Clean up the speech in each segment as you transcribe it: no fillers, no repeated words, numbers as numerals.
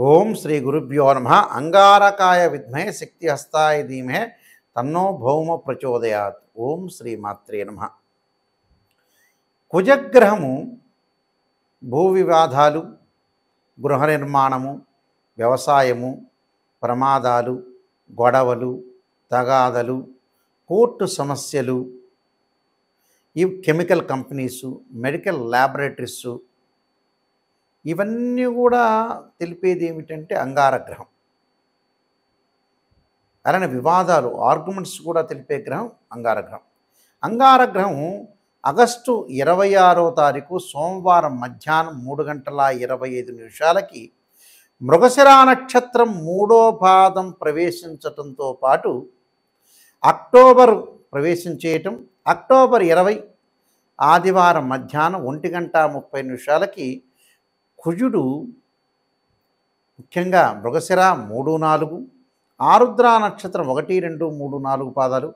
ఓం శ్రీ గురుభ్యో నమ. అంగారకాయ విద్మహే శక్తి హస్తాయ ధీమహే తన్నో భౌమ ప్రచోదయాత్. ఓం శ్రీ మాత్రే నమ. కుజగ్రహము భూ వివాదాలు, గృహ నిర్మాణము, వ్యవసాయము, ప్రమాదాలు, గొడవలు, తగాదలు, కోర్టు సమస్యలు, ఈ కెమికల్ కంపెనీసు, మెడికల్ ల్యాబొరేటరీసు, ఇవన్నీ కూడా తెలిపేది ఏమిటంటే అంగారగ్రహం. అలానే వివాదాలు, ఆర్గ్యుమెంట్స్ కూడా తెలిపే గ్రహం అంగారగ్రహం. అంగారగ్రహం ఆగస్టు 26వ తారీఖు సోమవారం మధ్యాహ్నం 3:25 మృగశిర నక్షత్రం 3వ పాదం ప్రవేశించటంతో పాటు అక్టోబర్ ప్రవేశం చేయటం, అక్టోబర్ 20 ఆదివారం మధ్యాహ్నం 1:30 కుజుడు ముఖ్యంగా మృగశిర 3-4, ఆరుద్ర నక్షత్రం 1, 2, 3, 4 పాదాలు,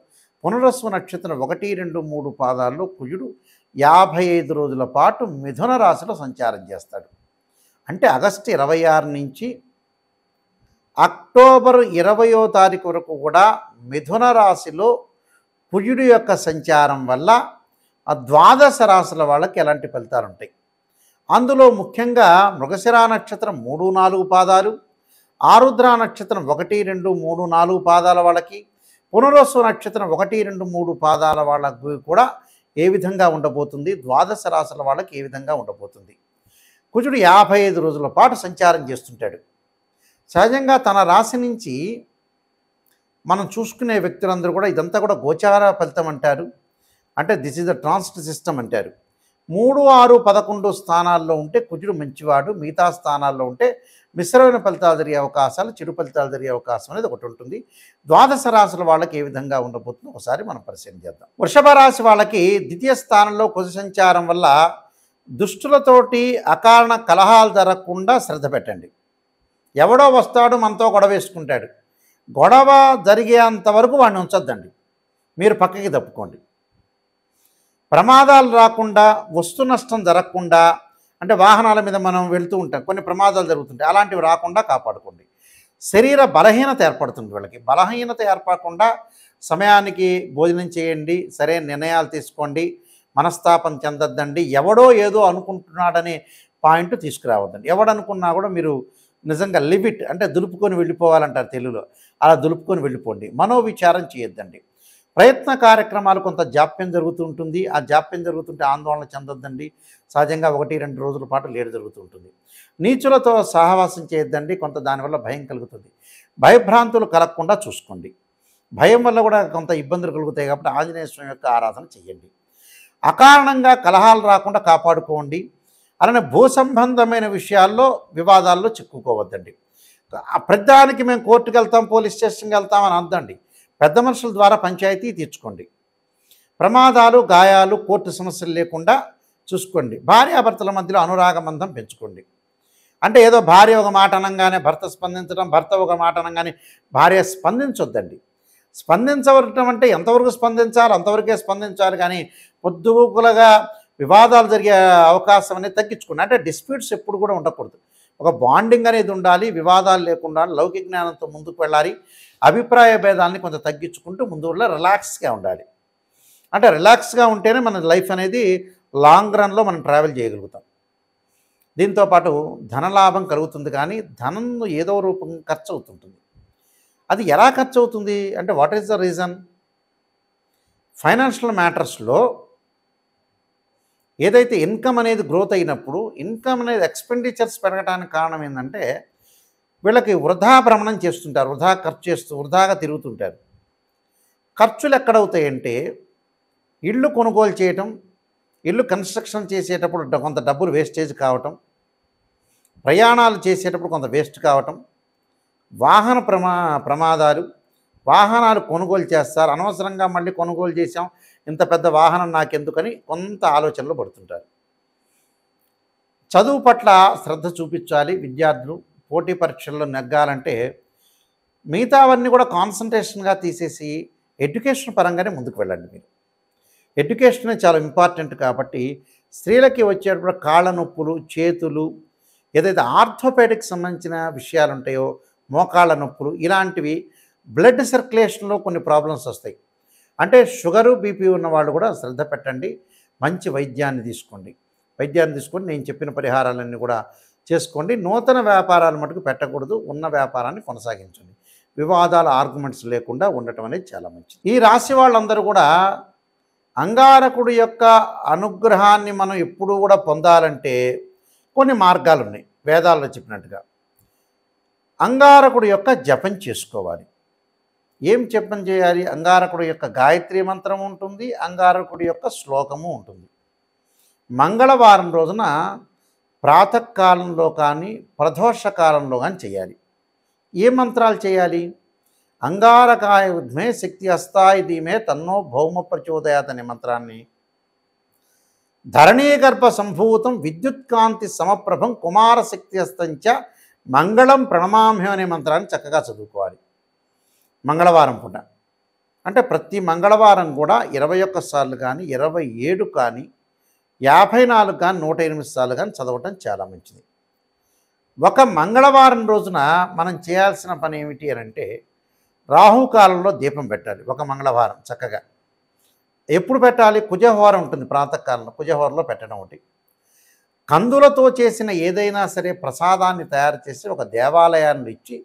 పునరస్సు నక్షత్రం 1, 2, 3 పాదాల్లో కుజుడు 55 రోజుల పాటు మిథున రాశిలో సంచారం చేస్తాడు. అంటే ఆగస్టు 26 నుంచి అక్టోబర్ 20వ తారీఖు వరకు కూడా మిథున రాశిలో కుజుడు యొక్క సంచారం వల్ల ఆ ద్వాదశ రాశుల వాళ్ళకి ఎలాంటి ఫలితాలు ఉంటాయి. అందులో ముఖ్యంగా మృగశిర నక్షత్రం 3, 4 పాదాలు, ఆరుద్ర నక్షత్రం 1, 2, 3, 4 పాదాల వాళ్ళకి, పునరస్సు నక్షత్రం 1, 2, 3 పాదాల వాళ్ళకి కూడా ఏ విధంగా ఉండబోతుంది, ద్వాదశ రాశుల వాళ్ళకి ఏ విధంగా ఉండబోతుంది. కుజుడు 55 రోజుల పాటు సంచారం చేస్తుంటాడు. సహజంగా తన రాశి నుంచి మనం చూసుకునే వ్యక్తులందరూ కూడా ఇదంతా కూడా గోచార ఫలితం అంటారు. అంటే this is the transit system అంటారు. 3, 6, 11 స్థానాల్లో ఉంటే కుజుడు మంచివాడు, మిగతా స్థానాల్లో ఉంటే మిశ్రమైన ఫలితాలు జరిగే అవకాశాలు, చెడు ఫలితాలు జరిగే అవకాశం అనేది ఒకటి ఉంటుంది. ద్వాదశ రాశుల వాళ్ళకి ఏ విధంగా ఉండబోతుందో ఒకసారి మనం పరిశీలన చేద్దాం. వృషభ రాశి వాళ్ళకి ద్వితీయ స్థానంలో కుజ సంచారం వల్ల దుష్టులతోటి అకారణ కలహాలు జరగకుండా శ్రద్ధ పెట్టండి. ఎవడో వస్తాడు మనతో గొడవ వేసుకుంటాడు, గొడవ జరిగేంత వరకు వాడిని ఉంచొద్దండి, మీరు పక్కకి తప్పుకోండి. ప్రమాదాలు రాకుండా, వస్తు నష్టం జరగకుండా, అంటే వాహనాల మీద మనం వెళ్తూ ఉంటాం, కొన్ని ప్రమాదాలు జరుగుతుంటాయి, అలాంటివి రాకుండా కాపాడుకోండి. శరీర బలహీనత ఏర్పడుతుంది వీళ్ళకి. బలహీనత ఏర్పడకుండా సమయానికి భోజనం చేయండి, సరైన నిర్ణయాలు తీసుకోండి, మనస్తాపం చెందొద్దండి. ఎవడో ఏదో అనుకుంటున్నాడనే పాయింట్ తీసుకురావద్దండి. ఎవడనుకున్నా కూడా మీరు నిజంగా లిమిట్, అంటే దులుపుకొని వెళ్ళిపోవాలంటారు తెలుగులో, అలా దులుపుకొని వెళ్ళిపోండి. మనోవిచారం చేయొద్దండి. ప్రయత్న కార్యక్రమాలు కొంత జాప్యం జరుగుతూ ఉంటుంది. ఆ జాప్యం జరుగుతుంటే ఆందోళన చెందొద్దండి. సహజంగా 1, 2 రోజుల పాటు లేటు జరుగుతూ ఉంటుంది. నీచులతో సహవాసం చేయొద్దండి, కొంత దానివల్ల భయం కలుగుతుంది. భయభ్రాంతులు కలగకుండా చూసుకోండి. భయం వల్ల కూడా కొంత ఇబ్బందులు కలుగుతాయి కాబట్టి ఆంజనేయ స్వామి యొక్క ఆరాధన చేయండి. అకారణంగా కలహాలు రాకుండా కాపాడుకోండి. అలానే భూ సంబంధమైన విషయాల్లో వివాదాల్లో చిక్కుకోవద్దండి. ప్రతిదానికి మేము కోర్టుకు వెళ్తాం, పోలీస్ స్టేషన్కి వెళ్తామని అనద్దండి. పెద్ద మనుషుల ద్వారా పంచాయతీ తీర్చుకోండి. ప్రమాదాలు, గాయాలు, కోర్టు సమస్యలు లేకుండా చూసుకోండి. భార్యాభర్తల మధ్యలో అనురాగ బంధం పెంచుకోండి. అంటే ఏదో భార్య ఒక మాట అనగానే భర్త స్పందించడం, భర్త ఒక మాట అనగానే భార్య స్పందించొద్దండి. స్పందించవటం అంటే ఎంతవరకు స్పందించాలి అంతవరకే స్పందించాలి, కానీ పొద్దుగుకులుగా వివాదాలు జరిగే అవకాశం అనేది తగ్గించుకోండి. అంటే డిస్ప్యూట్స్ ఎప్పుడు కూడా ఉండకూడదు. ఒక బాండింగ్ అనేది ఉండాలి, వివాదాలు లేకుండా లౌకిక జ్ఞానంతో ముందుకు వెళ్ళాలి. అభిప్రాయ భేదాలని కొంచెం తగ్గించుకుంటూ ముందు రిలాక్స్గా ఉండాలి. అంటే రిలాక్స్గా ఉంటేనే మన లైఫ్ అనేది లాంగ్ రన్లో మనం ట్రావెల్ చేయగలుగుతాం. దీంతోపాటు ధనలాభం కలుగుతుంది, కానీ ధనం ఏదో రూపం ఖర్చు అవుతుంటుంది. అది ఎలా ఖర్చు అవుతుంది అంటే what is the reason? Financial మ్యాటర్స్లో ఏదైతే ఇన్కమ్ అనేది గ్రోత్ అయినప్పుడు, ఇన్కమ్ అనేది ఎక్స్పెండిచర్స్ పెరగడానికి కారణం ఏంటంటే వీళ్ళకి వృధా భ్రమణం చేస్తుంటారు, వృధా ఖర్చు చేస్తూ వృధాగా తిరుగుతుంటారు. ఖర్చులు ఎక్కడవుతాయంటే ఇల్లు కొనుగోలు చేయటం, ఇల్లు కన్స్ట్రక్షన్ చేసేటప్పుడు కొంత డబ్బులు వేస్టేజ్ కావటం, ప్రయాణాలు చేసేటప్పుడు కొంత వేస్ట్ కావటం, వాహన ప్రమాదాలు, వాహనాలు కొనుగోలు చేస్తారు, అనవసరంగా మళ్ళీ కొనుగోలు చేసాం, ఇంత పెద్ద వాహనం నాకెందుకని కొంత ఆలోచనలు పడుతుంటారు. చదువు పట్ల శ్రద్ధ చూపించాలి విద్యార్థులు. పోటీ పరీక్షల్లో నెగ్గాలంటే మిగతావన్నీ కూడా కాన్సన్ట్రేషన్గా తీసేసి ఎడ్యుకేషన్ పరంగానే ముందుకు వెళ్ళండి. మీరు ఎడ్యుకేషన్ చాలా ఇంపార్టెంట్ కాబట్టి స్త్రీలకి వచ్చేటప్పుడు కాళ్ళ నొప్పులు, చేతులు, ఏదైతే ఆర్థోపెడిక్ సంబంధించిన విషయాలు ఉంటాయో, మోకాళ్ళ నొప్పులు ఇలాంటివి, బ్లడ్ సర్క్యులేషన్లో కొన్ని ప్రాబ్లమ్స్ వస్తాయి. అంటే షుగరు, బీపీ ఉన్న వాళ్ళు కూడా శ్రద్ధ పెట్టండి. మంచి వైద్యాన్ని తీసుకోండి. వైద్యాన్ని తీసుకొని నేను చెప్పిన పరిహారాలన్నీ కూడా చేసుకోండి. నూతన వ్యాపారాలు మటుకు పెట్టకూడదు. ఉన్న వ్యాపారాన్ని కొనసాగించండి. వివాదాలు, ఆర్గ్యుమెంట్స్ లేకుండా ఉండటం అనేది చాలా మంచిది. ఈ రాశి వాళ్ళందరూ కూడా అంగారకుడి యొక్క అనుగ్రహాన్ని మనం ఎప్పుడూ కూడా పొందాలంటే కొన్ని మార్గాలు ఉన్నాయి. వేదాల్లో చెప్పినట్టుగా అంగారకుడి యొక్క జపం చేసుకోవాలి. ఏం జపం చేయాలి? అంగారకుడి యొక్క గాయత్రి మంత్రం ఉంటుంది, అంగారకుడి యొక్క శ్లోకము ఉంటుంది. మంగళవారం రోజున ప్రాతకాలంలో కానీ ప్రదోష కాలంలో కానీ చేయాలి. ఏ మంత్రాలు చేయాలి? అంగారకాయ విద్మే శక్తి అస్తాయి ధీమే తన్నో భౌమ ప్రచోదయాత్ అనే మంత్రాన్ని, ధరణీగర్భ సంభూతం విద్యుత్కాంతి సమప్రభం కుమారశక్తి అస్తంచ మంగళం ప్రణమామ్యం అనే మంత్రాన్ని చక్కగా చదువుకోవాలి మంగళవారం పూట. అంటే ప్రతి మంగళవారం కూడా 21 సార్లు కానీ, 27 కానీ, 54 కానీ, 108 సార్లు కానీ చదవటం చాలా మంచిది. ఒక మంగళవారం రోజున మనం చేయాల్సిన పని ఏమిటి అని అంటే, రాహుకాలంలో దీపం పెట్టాలి. ఒక మంగళవారం చక్కగా ఎప్పుడు పెట్టాలి? కుజహోర ఉంటుంది ప్రాతకాలంలో, కుజహోరలో పెట్టడం ఒకటి. కందులతో చేసిన ఏదైనా సరే ప్రసాదాన్ని తయారు చేసి ఒక దేవాలయాన్ని ఇచ్చి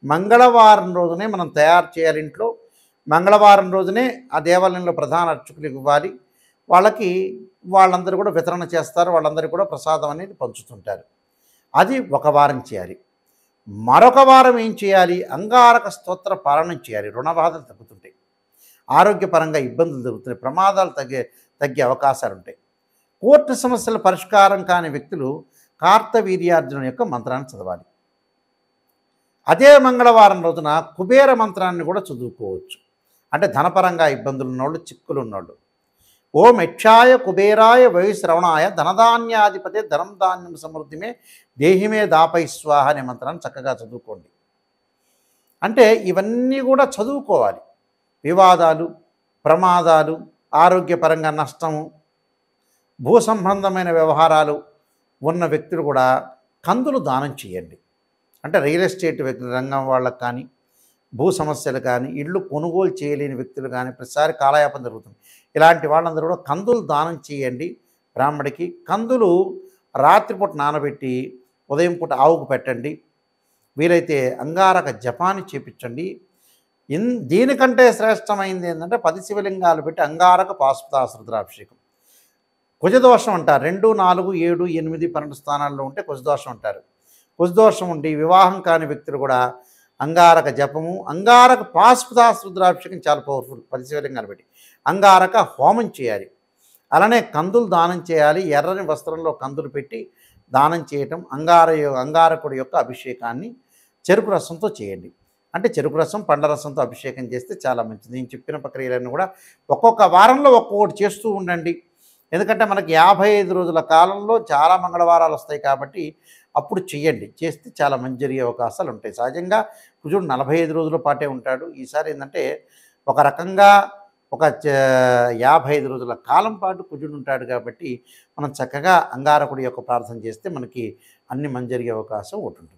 మంగళవారం రోజునే మనం తయారు చేయాలి ఇంట్లో. మంగళవారం రోజునే ఆ దేవాలయంలో ప్రధాన అర్చకులకు ఇవ్వాలి. వాళ్ళందరూ కూడా వితరణ చేస్తారు. వాళ్ళందరికీ కూడా ప్రసాదం అనేది పంచుతుంటారు. అది ఒక వారం చేయాలి. మరొక వారం ఏం చేయాలి? అంగారక స్తోత్ర పారాయణం చేయాలి. రుణ బాధలు తగ్గుతుంటాయి, ఆరోగ్యపరంగా ఇబ్బందులు తగ్గుతున్నాయి, ప్రమాదాలు తగ్గే అవకాశాలు ఉంటాయి. కోర్టు సమస్యల పరిష్కారం కాని వ్యక్తులు కార్తవీర్యార్జున యొక్క మంత్రాన్ని చదవాలి. అదే మంగళవారం రోజున కుబేర మంత్రాన్ని కూడా చదువుకోవచ్చు. అంటే ధనపరంగా ఇబ్బందులు ఉన్నోళ్ళు, చిక్కులు ఉన్నోళ్ళు. ఓం యక్షాయ కుబేరాయ వయుశ్రవణాయ ధనధాన్యాధిపతే ధనం ధాన్యం సమృద్ధిమే దేహిమే దాపై స్వాహ అనే మంత్రాన్ని చక్కగా చదువుకోండి. అంటే ఇవన్నీ కూడా చదువుకోవాలి. వివాదాలు, ప్రమాదాలు, ఆరోగ్యపరంగా నష్టము, భూ సంబంధమైన వ్యవహారాలు ఉన్న వ్యక్తులు కూడా కందులు దానం చేయండి. అంటే రియల్ ఎస్టేట్ రంగం వాళ్ళకు కానీ, భూ సమస్యలు కానీ, ఇళ్ళు కొనుగోలు చేయలేని వ్యక్తులు కానీ ప్రతిసారి కాలయాపన జరుగుతుంది. ఇలాంటి వాళ్ళందరూ కూడా కందులు దానం చేయండి. బ్రాహ్మడికి కందులు రాత్రిపూట నానబెట్టి ఉదయం పూట ఆవుకు పెట్టండి. వీలైతే అంగారక జపాన్ని చేపించండి. దీనికంటే శ్రేష్టమైంది ఏంటంటే 10 శివలింగాలు పెట్టి అంగారక పాశుపతాశ్రుద్రాభిషేకం. కుజదోషం అంటారు. 2, 4, 7, 8, 12 స్థానాల్లో ఉంటే కుజదోషం అంటారు. కుజదోషం ఉండి వివాహం కాని వ్యక్తులు కూడా అంగారక జపము, అంగారక పాశుపతాశ్రుద్రాభిషేకం చాలా పవర్ఫుల్. 10 శివలింగాలు పెట్టి అంగారక హోమం చేయాలి. అలానే కందులు దానం చేయాలి. ఎర్రని వస్త్రంలో కందులు పెట్టి దానం చేయటం. అంగారకుడి యొక్క అభిషేకాన్ని చెరుకు రసంతో చేయండి. అంటే చెరుకు రసం, పండ్ల రసంతో అభిషేకం చేస్తే చాలా మంచిది. నేను చెప్పిన ప్రక్రియలన్నీ కూడా ఒక్కొక్క వారంలో ఒక్కొక్కటి చేస్తూ ఉండండి. ఎందుకంటే మనకి 55 రోజుల కాలంలో చాలా మంగళవారాలు వస్తాయి కాబట్టి అప్పుడు చెయ్యండి. చేస్తే చాలా మంచి జరిగే అవకాశాలు ఉంటాయి. సహజంగా కుజుడు 45 రోజుల పాటే ఉంటాడు. ఈసారి ఏంటంటే ఒక రకంగా ఒక 55 రోజుల కాలం పాటు కుజుడు ఉంటాడు కాబట్టి మనం చక్కగా అంగారకుడి యొక్క ప్రార్థన చేస్తే మనకి అన్ని మంచి జరిగే అవకాశం ఒకటి ఉంటుంది.